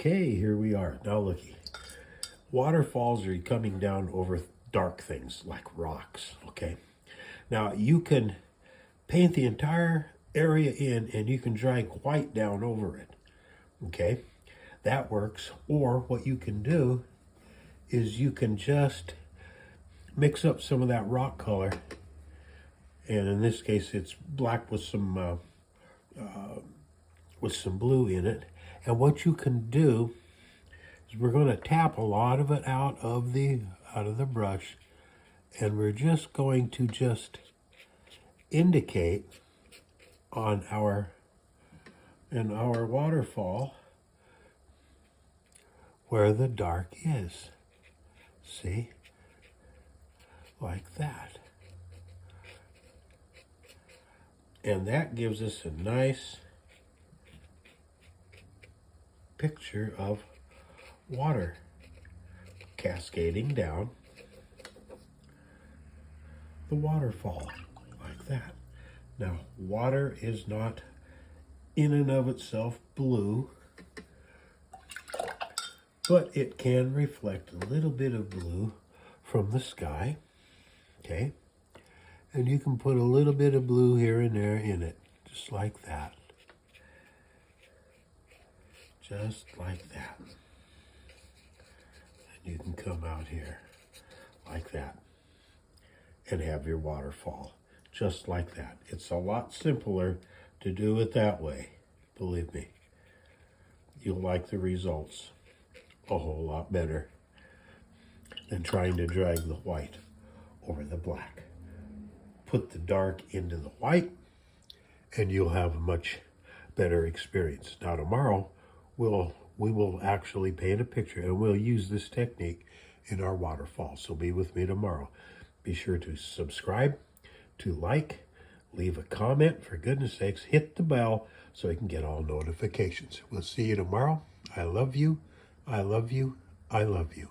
Okay, here we are. Now looky. Waterfalls are coming down over dark things like rocks, okay? Now you can paint the entire area in and you can drag white down over it, okay? That works. Or what you can do is you can just mix up some of that rock color, and in this case it's black with some blue in it. And what you can do is we're going to tap a lot of it out of the brush, and we're just going to indicate on our waterfall where the dark is. See? Like that. And that gives us a nice picture of water cascading down the waterfall like that. Now, water is not in and of itself blue, but it can reflect a little bit of blue from the sky, okay? And you can put a little bit of blue here and there in it, just like that. Just like that. And you can come out here like that and have your waterfall just like that. It's a lot simpler to do it that way, believe me. You'll like the results a whole lot better than trying to drag the white over the black. Put the dark into the white and you'll have a much better experience. Now tomorrow we will actually paint a picture, and we'll use this technique in our waterfall. So be with me tomorrow. Be sure to subscribe, to like, leave a comment. For goodness sakes, hit the bell so you can get all notifications. We'll see you tomorrow. I love you. I love you. I love you.